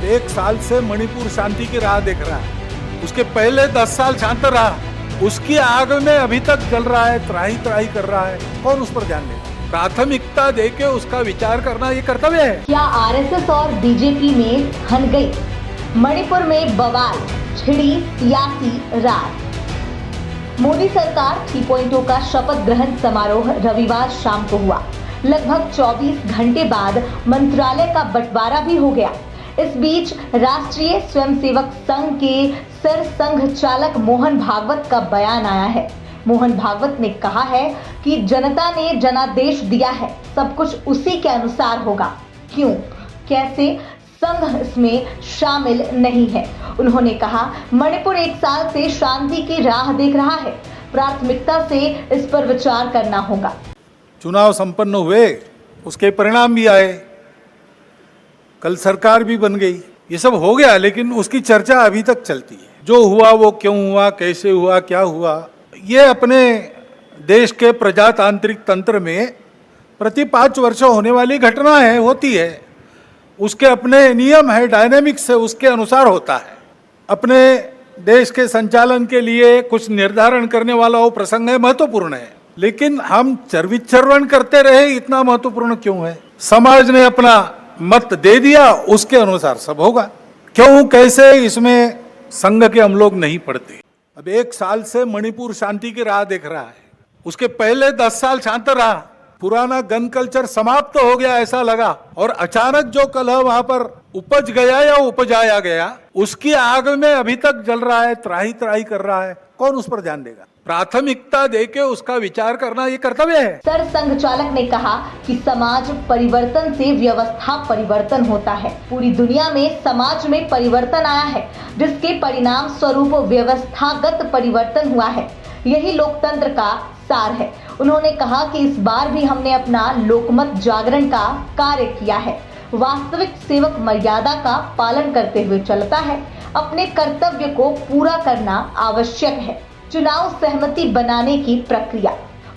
1 साल से मणिपुर शांति की राह देख रहा है। उसके पहले 10 साल शांत रहा, उसकी आग में अभी तक जल रहा है, त्राही त्राही कर रहा है। कौन उस पर ध्यान देगा? प्राथमिकता देके उसका विचार करना ये कर्तव्य है। क्या आरएसएस और बीजेपी में हन गई? मणिपुर में बवाल, छिड़ी सियासी रात। मोदी सरकार 3.0 का शपथ ग्रहण समारोह रविवार शाम को हुआ। लगभग 24 घंटे बाद मंत्रालय का बंटवारा भी हो गया। इस बीच राष्ट्रीय स्वयंसेवक संघ के सरसंघ चालक मोहन भागवत का बयान आया है। मोहन भागवत ने कहा है कि जनता ने जनादेश दिया है, सब कुछ उसी के अनुसार होगा। क्यों, कैसे, संघ इसमें शामिल नहीं है। उन्होंने कहा, मणिपुर 1 साल से शांति की राह देख रहा है, प्राथमिकता से इस पर विचार करना होगा। चुनाव संपन्न हुए, उसके परिणाम भी आए, कल सरकार भी बन गई, ये सब हो गया, लेकिन उसकी चर्चा अभी तक चलती है। जो हुआ वो क्यों हुआ, कैसे हुआ, क्या हुआ, ये अपने देश के प्रजातांत्रिक तंत्र में प्रति 5 वर्ष होने वाली घटना है, होती है। उसके अपने नियम है, डायनेमिक्स है, उसके अनुसार होता है। अपने देश के संचालन के लिए कुछ निर्धारण करने वाला वो प्रसंग है, महत्वपूर्ण है, लेकिन हम चर्विचर्वण करते रहे, इतना महत्वपूर्ण क्यों है? समाज ने अपना मत दे दिया, उसके अनुसार सब होगा। क्यों, कैसे, इसमें संघ के हम लोग नहीं पढ़ते। अब 1 साल से मणिपुर शांति की राह देख रहा है, उसके पहले 10 साल शांत रहा, पुराना गन कल्चर समाप्त हो गया ऐसा लगा, और अचानक जो कलह वहां पर उपज गया या उपजाया गया, उसकी आग में अभी तक जल रहा है, त्राही त्राही कर रहा है। कौन उस पर ध्यान देगा? प्राथमिकता देके उसका विचार करना ये कर्तव्य है। सरसंघ चालक ने कहा कि समाज परिवर्तन से व्यवस्था परिवर्तन होता है। पूरी दुनिया में समाज में परिवर्तन आया है, जिसके परिणाम स्वरूप व्यवस्थागत परिवर्तन हुआ है। यही लोकतंत्र का सार है। उन्होंने कहा कि इस बार भी हमने अपना लोकमत जागरण का कार्य किया है। वास्तविक सेवक मर्यादा का पालन करते हुए चलता है। अपने कर्तव्य को पूरा करना आवश्यक है। चुनाव सहमति बनाने की प्रक्रिया।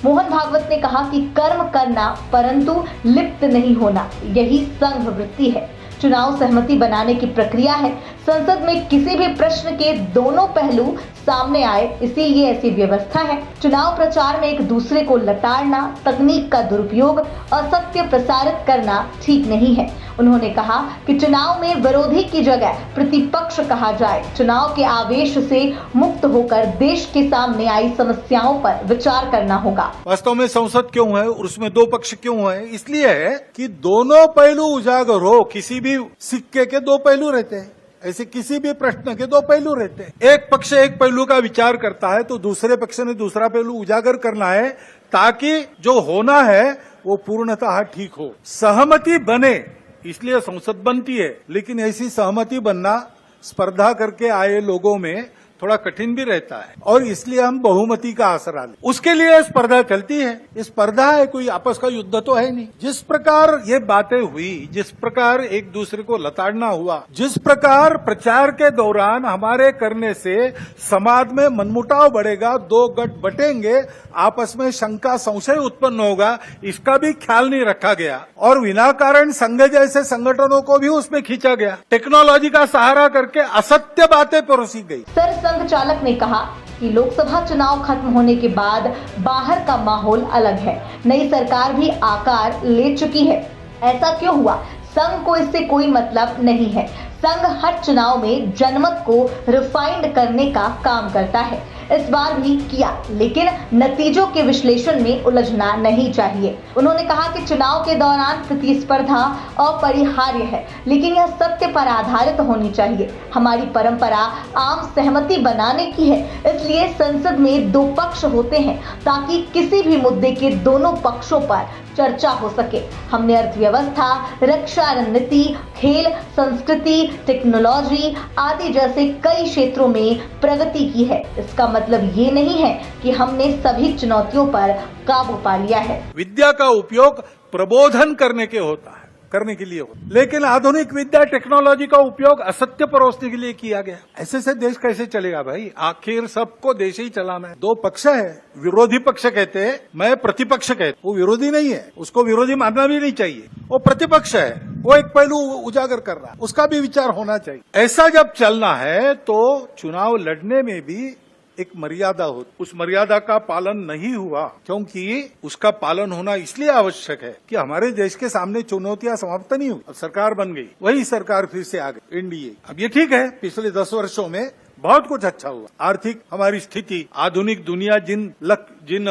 मोहन भागवत ने कहा कि कर्म करना परंतु लिप्त नहीं होना, यही संघ वृत्ति है। चुनाव सहमति बनाने की प्रक्रिया है। संसद में किसी भी प्रश्न के दोनों पहलू सामने आए, इसीलिए ऐसी व्यवस्था है। चुनाव प्रचार में एक दूसरे को लताड़ना, तकनीक का दुरुपयोग, असत्य प्रसारित करना ठीक नहीं है। उन्होंने कहा कि चुनाव में विरोधी की जगह प्रतिपक्ष कहा जाए। चुनाव के आवेश से मुक्त होकर देश के सामने आई समस्याओं पर विचार करना होगा। वास्तव में संसद क्यों है, उसमें 2 पक्ष क्यों है? इसलिए है कि दोनों पहलू उजागर हो। किसी भी सिक्के के 2 पहलू रहते हैं, ऐसे किसी भी प्रश्न के 2 पहलू रहते हैं। एक पक्ष एक पहलू का विचार करता है तो दूसरे पक्ष ने दूसरा पहलू उजागर करना है, ताकि जो होना है वो पूर्णतः ठीक हो, सहमति बने। इसलिए संसद बनती है, लेकिन ऐसी सहमति बनना स्पर्धा करके आए लोगों में थोड़ा कठिन भी रहता है, और इसलिए हम बहुमति का आसरा लें। उसके लिए स्पर्धा चलती है। ये स्पर्धा है, कोई आपस का युद्ध तो है नहीं। जिस प्रकार ये बातें हुई, जिस प्रकार एक दूसरे को लताड़ना हुआ, जिस प्रकार प्रचार के दौरान हमारे करने से समाज में मनमुटाव बढ़ेगा, 2 गठ बटेंगे, आपस में शंका संशय उत्पन्न होगा, इसका भी ख्याल नहीं रखा गया, और विनाकारण संघ जैसे संगठनों को भी उसमें खींचा गया। टेक्नोलॉजी का सहारा करके असत्य बातें परोसी गई। संघ चालक ने कहा कि लोकसभा चुनाव खत्म होने के बाद बाहर का माहौल अलग है। नई सरकार भी आकार ले चुकी है। ऐसा क्यों हुआ? संघ को इससे कोई मतलब नहीं है। संघ हर चुनाव में जनमत को रिफाइंड करने का काम करता है। इस बार भी किया, लेकिन नतीजों के विश्लेषण में उलझना नहीं चाहिए। उन्होंने कहा कि चुनाव के दौरान प्रतिस्पर्धा अपरिहार्य है, लेकिन यह सत्य पर आधारित होनी चाहिए। हमारी परंपरा आम सहमति बनाने की है, इसलिए संसद में 2 पक्ष होते हैं, ताकि किसी भी मुद्दे के दोनों पक्षों पर चर्चा हो सके। हमने अर्थव्यवस्था, रक्षा रणनीति, खेल, संस्कृति, टेक्नोलॉजी आदि जैसे कई क्षेत्रों में प्रगति की है। इसका मतलब ये नहीं है कि हमने सभी चुनौतियों पर काबू पा लिया है। विद्या का उपयोग प्रबोधन करने के होता है, करने के लिए हो, लेकिन आधुनिक विद्या टेक्नोलॉजी का उपयोग असत्य परोसने के लिए किया गया। ऐसे से देश कैसे चलेगा भाई? आखिर सबको देश ही चलाना है। दो पक्ष है, विरोधी पक्ष कहते हैं, मैं प्रतिपक्ष कहते। वो विरोधी नहीं है, उसको विरोधी मानना भी नहीं चाहिए। वो प्रतिपक्ष है, वो एक पहलू उजागर कर रहा है, उसका भी विचार होना चाहिए। ऐसा जब चलना है तो चुनाव लड़ने में भी एक मर्यादा हो, उस मर्यादा का पालन नहीं हुआ, क्योंकि उसका पालन होना इसलिए आवश्यक है कि हमारे देश के सामने चुनौतियां समाप्त नहीं हुई। अब सरकार बन गई, वही सरकार फिर से आ गई, एनडीए। अब ये ठीक है, पिछले 10 वर्षों में बहुत कुछ अच्छा हुआ। आर्थिक हमारी स्थिति, आधुनिक दुनिया जिन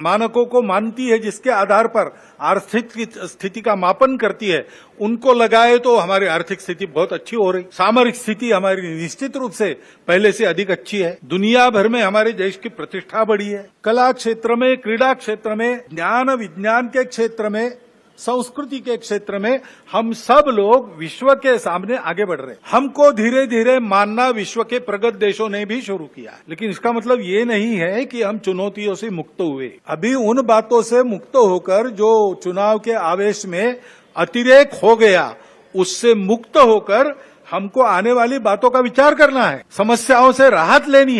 मानकों को मानती है, जिसके आधार पर आर्थिक स्थिति का मापन करती है, उनको लगाए तो हमारी आर्थिक स्थिति बहुत अच्छी हो रही। सामरिक स्थिति हमारी निश्चित रूप से पहले से अधिक अच्छी है। दुनिया भर में हमारे देश की प्रतिष्ठा बढ़ी है। कला क्षेत्र में, क्रीड़ा क्षेत्र में, ज्ञान विज्ञान के क्षेत्र में, संस्कृति के क्षेत्र में हम सब लोग विश्व के सामने आगे बढ़ रहे हैं। हमको धीरे धीरे मानना विश्व के प्रगत देशों ने भी शुरू किया है, लेकिन इसका मतलब ये नहीं है कि हम चुनौतियों से मुक्त हुए। अभी उन बातों से मुक्त होकर जो चुनाव के आवेश में अतिरेक हो गया, उससे मुक्त होकर हमको आने वाली बातों का विचार करना है, समस्याओं से राहत लेनी है।